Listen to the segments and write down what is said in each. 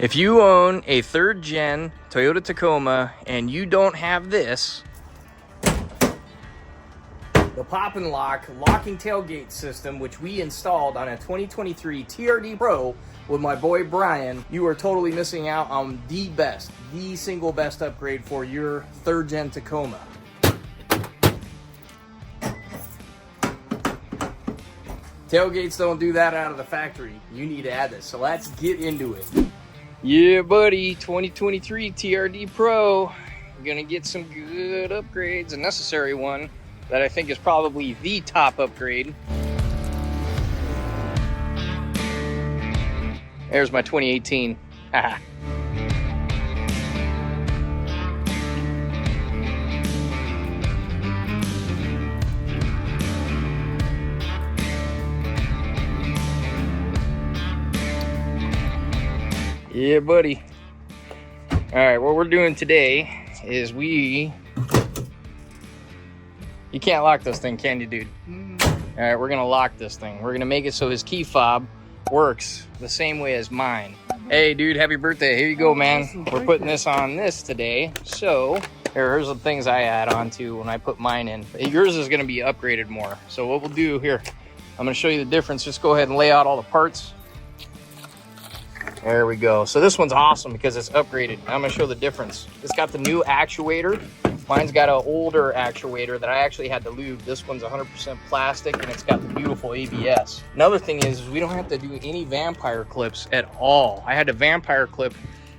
If you own a 3rd gen Toyota Tacoma and you don't have this, the pop and lock locking tailgate system, which we installed on a 2023 TRD Pro with my boy Brian, you are totally missing out on the single best upgrade for your 3rd gen Tacoma. Tailgates don't do that out of the factory. You need to add this. So let's get into it. Yeah, buddy, 2023 TRD Pro. You're gonna get some good upgrades, a necessary one that I think is probably the top upgrade. There's my 2018. Haha. Yeah, buddy. All right, what we're doing today is you can't lock this thing, can you, dude? All right, we're gonna lock this thing. We're gonna make it so his key fob works the same way as mine. Hey, dude, happy birthday. Here you go, man. We're putting this on this today. So here's the things I add on to when I put mine in. Yours is gonna be upgraded more. So what we'll do here, I'm gonna show you the difference. Just go ahead and lay out all the parts. There we go. So this one's awesome because it's upgraded. I'm gonna show the difference. It's got the new actuator. Mine's got an older actuator that I actually had to lube. This one's 100% plastic and it's got the beautiful ABS. Another thing is we don't have to do any vampire clips at all. I had to vampire clip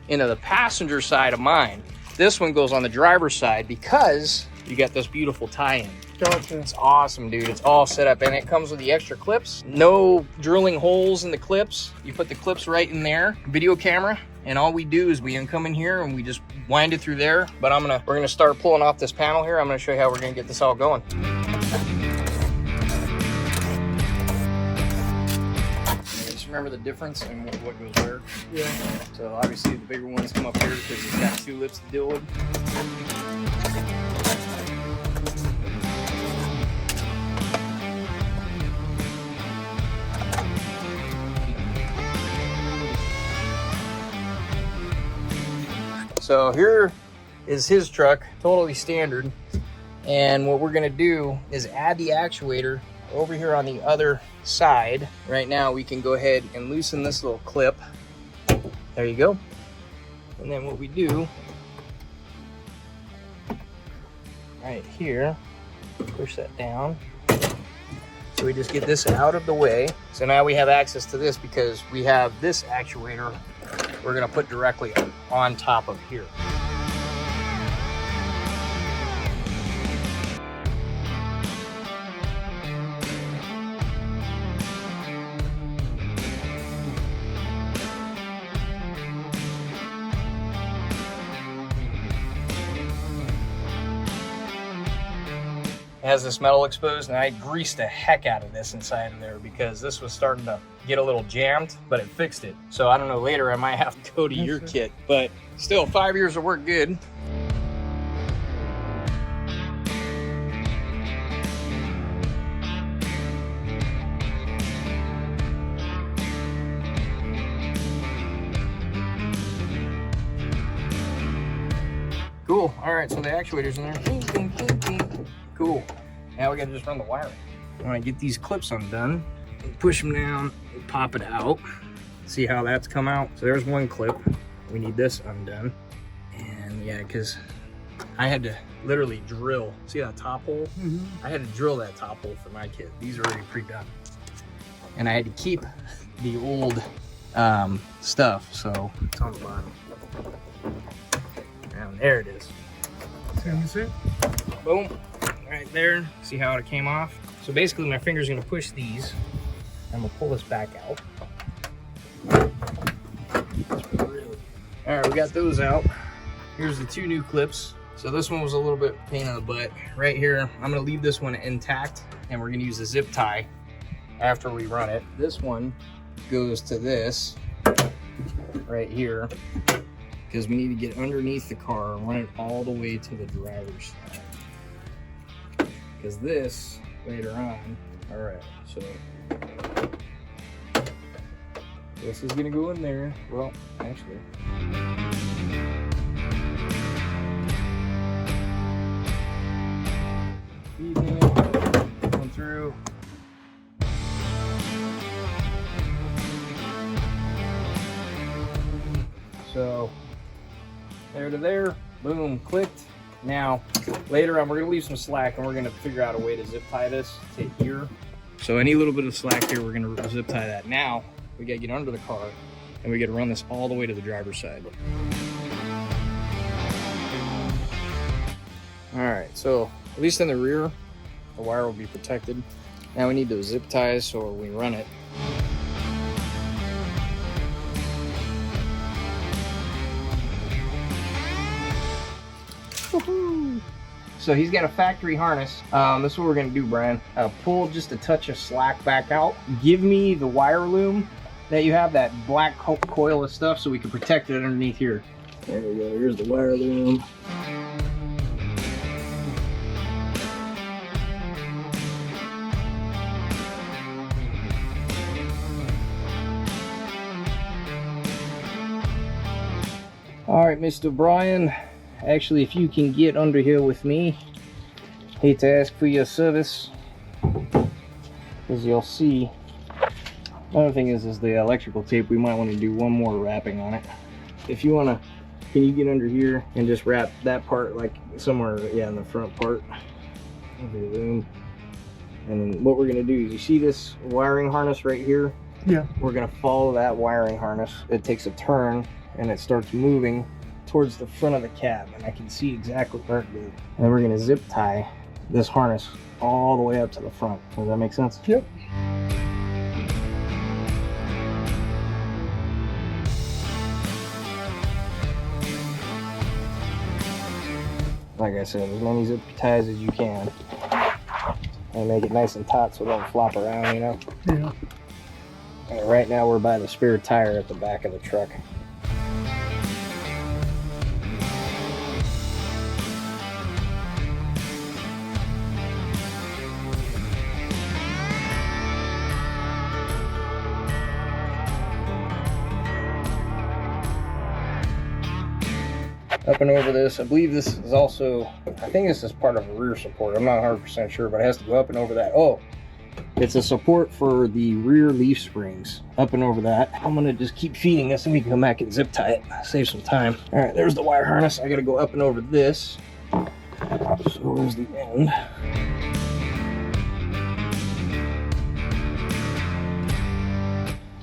into the passenger side of mine. This one goes on the driver's side because you got this beautiful tie-in. Gotcha. It's awesome, dude. It's all set up and it comes with the extra clips. No drilling holes in the clips. You put the clips right in there. Video camera. And all we do is we come in here and we just wind it through there. But we're gonna start pulling off this panel here. I'm gonna show you how we're gonna get this all going. Just remember the difference and what goes where. Yeah. So obviously the bigger ones come up here because it's got 2 lips to deal with. So here is his truck, totally standard. And what we're gonna do is add the actuator over here on the other side. Right now we can go ahead and loosen this little clip. There you go. And then what we do, right here, push that down. So we just get this out of the way. So now we have access to this because we have this actuator we're gonna put directly on top of here. It has this metal exposed and I greased the heck out of this inside of there because this was starting to get a little jammed, but it fixed it. So I don't know, later I might have to go to your kit, but still 5 years of work good. Cool, all right, so the actuator's in there. Ding, ding, ding, ding. Cool. Now we gotta just run the wiring. When I get these clips undone, push them down, and pop it out. See how that's come out? So there's one clip. We need this undone. And yeah, because I had to literally drill. See that top hole? I had to drill that top hole for my kit. These are already pre-done. And I had to keep the old stuff, so it's on the bottom. And there it is. Can you see? Boom. Right there. See how it came off? So basically my finger's gonna push these. I'm gonna pull this back out. All right, we got those out. Here's the 2 new clips. So this one was a little bit pain in the butt. Right here, I'm gonna leave this one intact and we're gonna use a zip tie after we run it. This one goes to this right here because we need to get underneath the car and run it all the way to the driver's side. Because this later on, all right, so This is gonna go in there. Well, actually. Feeding it, going through. So, there to there, boom, clicked. Now, later on, we're gonna leave some slack and we're gonna figure out a way to zip tie this to here. So any little bit of slack here, we're gonna zip tie that. Now, we gotta get under the car and we gotta run this all the way to the driver's side. All right, so at least in the rear, the wire will be protected. Now we need those zip ties so when we run it, so he's got a factory harness. This is what we're gonna do, Brian. Pull just a touch of slack back out. Give me the wire loom that you have, that black coil of stuff, so we can protect it underneath here. There we go, here's the wire loom. All right, Mr. Brian. Actually, if you can get under here with me, hate to ask for your service, as you'll see. Another thing is the electrical tape. We might want to do one more wrapping on it. If you want to, can you get under here and just wrap that part like somewhere, yeah, in the front part of your loom. And then what we're going to do is, you see this wiring harness right here? Yeah. We're going to follow that wiring harness. It takes a turn and it starts moving towards the front of the cab, and I can see exactly where it goes. And then we're gonna zip tie this harness all the way up to the front. Does that make sense? Yep. Like I said, as many zip ties as you can. And make it nice and taut so it don't flop around, you know? Yeah. And right now we're by the spare tire at the back of the truck. Up and over this, I believe this is also, I think this is part of a rear support. I'm not 100% sure, but it has to go up and over that. Oh, it's a support for the rear leaf springs. Up and over that. I'm gonna just keep feeding this and we can come back and zip tie it, save some time. All right, there's the wire harness. I gotta go up and over this. So where's the end?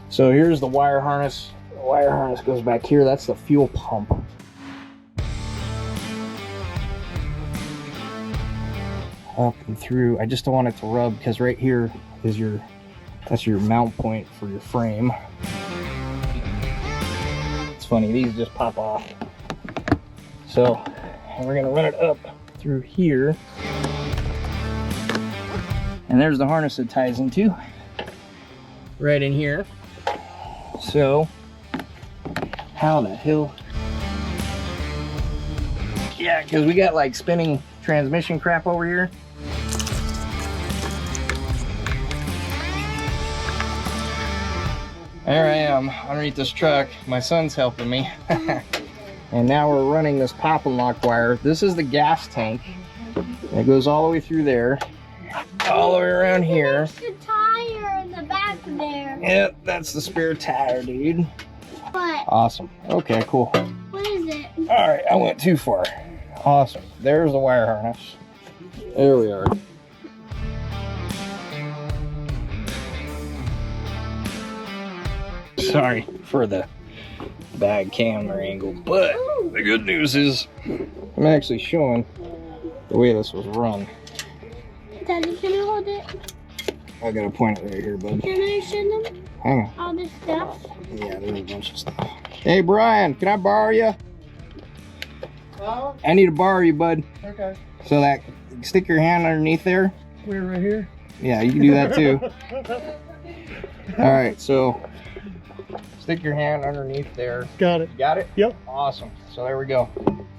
So here's the wire harness. The wire harness goes back here. That's the fuel pump. Up and through. I just don't want it to rub because right here is that's your mount point for your frame. It's funny, these just pop off. So, and we're gonna run it up through here. And there's the harness it ties into. Right in here. So, how the hell? Yeah, because we got like spinning transmission crap over here. There I am underneath this truck. My son's helping me. And now we're running this pop and lock wire. This is the gas tank. It goes all the way through there, all the way around here. There's the tire in the back there. Yep, that's the spare tire, dude. What? Awesome. Okay, cool. What is it? All right, I went too far. Awesome. There's the wire harness. There we are. Sorry for the bad camera angle, but the good news is I'm actually showing the way this was run. Daddy, can I hold it? I got a pointer right here, bud. Can I show them Hang on. all this stuff? Yeah, there's a bunch of stuff. Hey, Brian, can I borrow you? Oh, I need to borrow you, bud. okay. So that, stick your hand underneath there. We're right here. Yeah, you can do that too. All right, so stick your hand underneath there. Got it. You got it? Yep. Awesome. So there we go.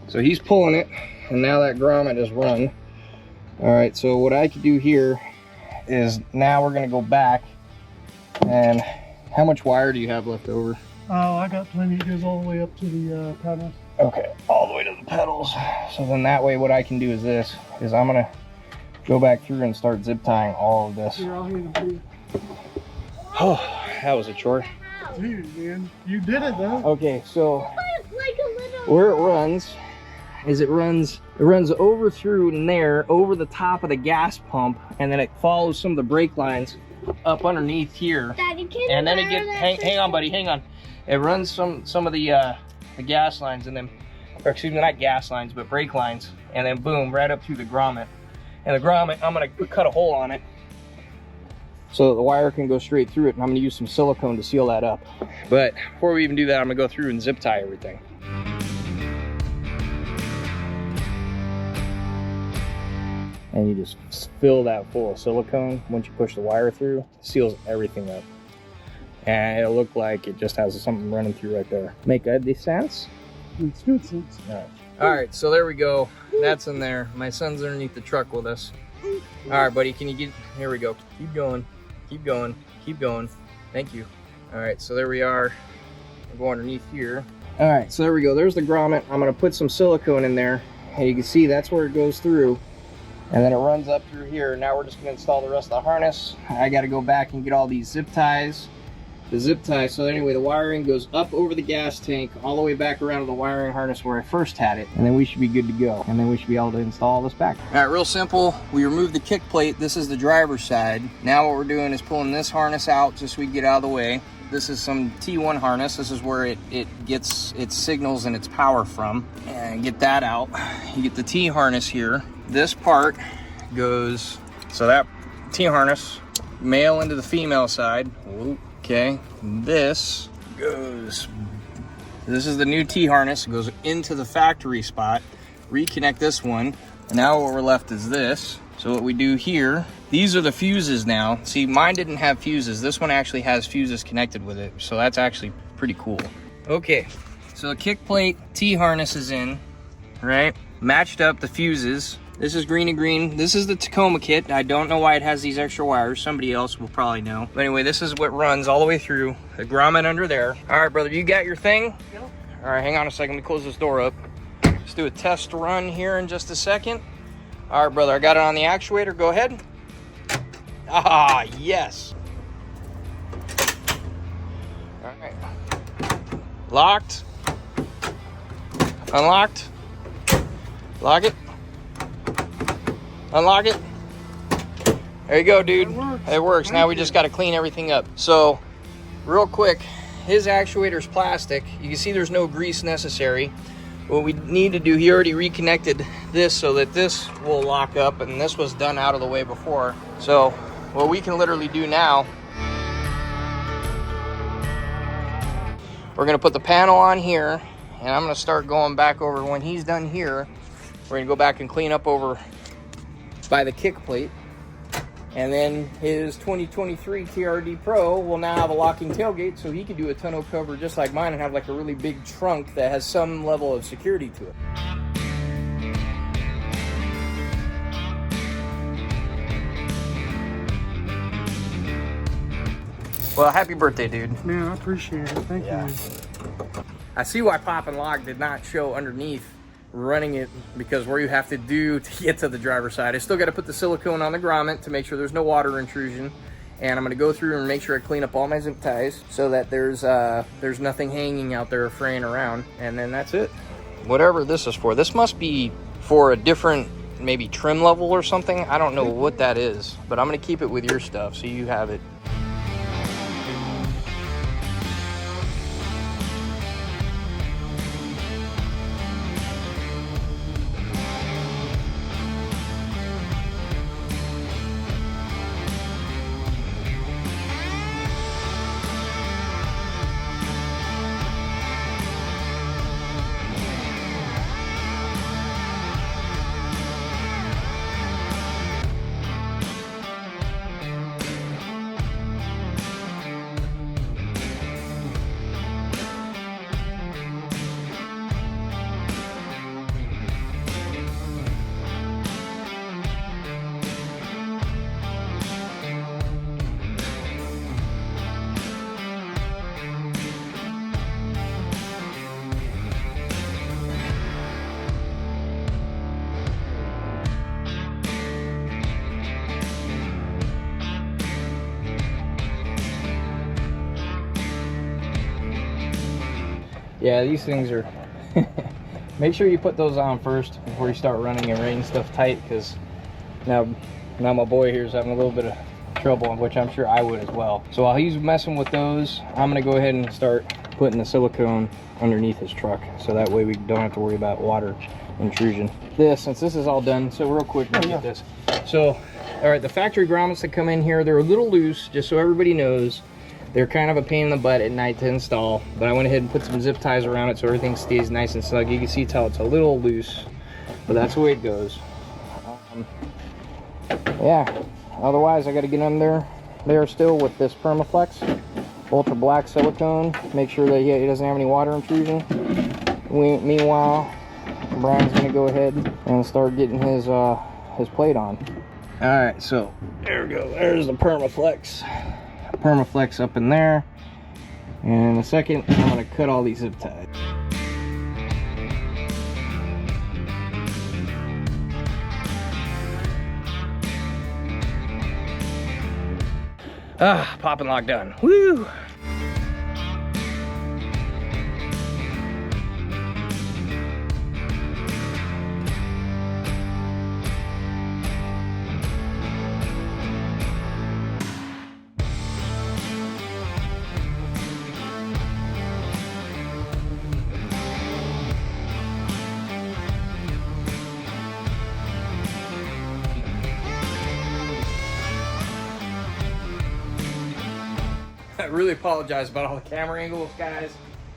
So he's pulling it, and now that grommet is run. All right, so what I could do here is now we're gonna go back and How much wire do you have left over? Oh, I got plenty. It goes all the way up to the pedal. Okay, all the way to the pedals. So then that way what I can do is this, is I'm gonna go back through and start zip tying all of this. Here, I'll hand it to you. Oh, that was a chore. Dude, man, you did it though. Okay, so Like a little. where it runs is it runs over through in there, over the top of the gas pump, and then it follows some of the brake lines up underneath here. Daddy, can And then it borrow gets, that hang on buddy, hang on. It runs some of the gas lines and then, or excuse me, not gas lines, but brake lines, and then boom, right up through the grommet. And the grommet, I'm gonna cut a hole on it so that the wire can go straight through it, and I'm gonna use some silicone to seal that up. But before we even do that, I'm gonna go through and zip tie everything. And you just fill that full of silicone. Once you push the wire through, it seals everything up. And it'll look like it just has something running through right there. Make any sense? It's good sense. All right, so there we go. That's in there. My son's underneath the truck with us. All right, buddy, can you get, here we go. Keep going, keep going, keep going. Thank you. All right, so there we are. We'll go underneath here. All right, so there we go. There's the grommet. I'm gonna put some silicone in there, and you can see that's where it goes through. And then it runs up through here. Now we're just gonna install the rest of the harness. I gotta go back and get all these zip ties. The zip tie, so anyway, the wiring goes up over the gas tank, all the way back around to the wiring harness where I first had it, and then we should be good to go. And then we should be able to install this back. All right, real simple. We removed the kick plate. This is the driver's side. Now what we're doing is pulling this harness out just so we can get out of the way. This is some T1 harness. This is where it gets its signals and its power from. And get that out. You get the T harness here. This part goes, so that T harness, male into the female side. Okay, this goes, this is the new T harness. It goes into the factory spot. Reconnect this one. And now what we're left is this. So what we do here, these are the fuses now. See, mine didn't have fuses. This one actually has fuses connected with it. So that's actually pretty cool. Okay, so the kick plate T harness is in, right? Matched up the fuses. This is green and green. This is the Tacoma kit. I don't know why it has these extra wires. Somebody else will probably know. But anyway, this is what runs all the way through. The grommet under there. All right, brother, you got your thing? Yep. All right, hang on a second. Let me close this door up. Let's do a test run here in just a second. All right, brother, I got it on the actuator. Go ahead. Ah, yes. All right. Locked. Unlocked. Lock it. Unlock it. There you go, dude. It works. Now we just got to clean everything up. So, real quick, his actuator's plastic. You can see there's no grease necessary. What we need to do, he already reconnected this so that this will lock up, and this was done out of the way before. So, what we can literally do now, we're going to put the panel on here, and I'm going to start going back over. When he's done here, we're going to go back and clean up over by the kick plate, and then his 2023 TRD Pro will now have a locking tailgate, so he could do a tonneau cover just like mine and have like a really big trunk that has some level of security to it. Well, happy birthday, dude. Man, I appreciate it. Thank you. I see why Pop and Lock did not show underneath running it, because where you have to do to get to the driver's side. I still got to put the silicone on the grommet to make sure there's no water intrusion, and I'm going to go through and make sure I clean up all my zip ties so that there's nothing hanging out there fraying around, and then that's it. Whatever this is for, this must be for a different maybe trim level or something. I don't know what that is, but I'm going to keep it with your stuff so you have it. Yeah, these things are. Make sure you put those on first before you start running and reining stuff tight, because now my boy here is having a little bit of trouble, which I'm sure I would as well. So while he's messing with those, I'm gonna go ahead and start putting the silicone underneath his truck, so that way we don't have to worry about water intrusion. Since this is all done, so real quick, let me get this. So, all right, the factory grommets that come in here, they're a little loose, just so everybody knows. They're kind of a pain in the butt at night to install, but I went ahead and put some zip ties around it so everything stays nice and snug. You can see how it's a little loose, but that's the way it goes. Yeah, otherwise I got to get under there still with this Permaflex ultra black silicone. Make sure that he doesn't have any water intrusion. Meanwhile, Brian's gonna go ahead and start getting his plate on. All right, so there we go. There's the Permaflex up in there. And in a second, I'm gonna cut all these zip ties. Pop and lock done. Woo! I really apologize about all the camera angles, guys.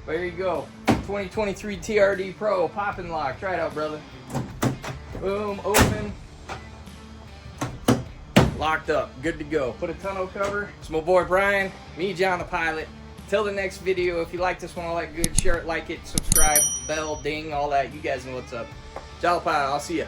But here you go. 2023 TRD Pro pop and lock. Try it out, brother. Boom, open. Locked up. Good to go. Put a tonneau cover. It's my boy Brian. Me, John the pilot. Till the next video. If you like this one, all that good, share it, like it, subscribe, bell, ding, all that. You guys know what's up. John the pilot. I'll see ya.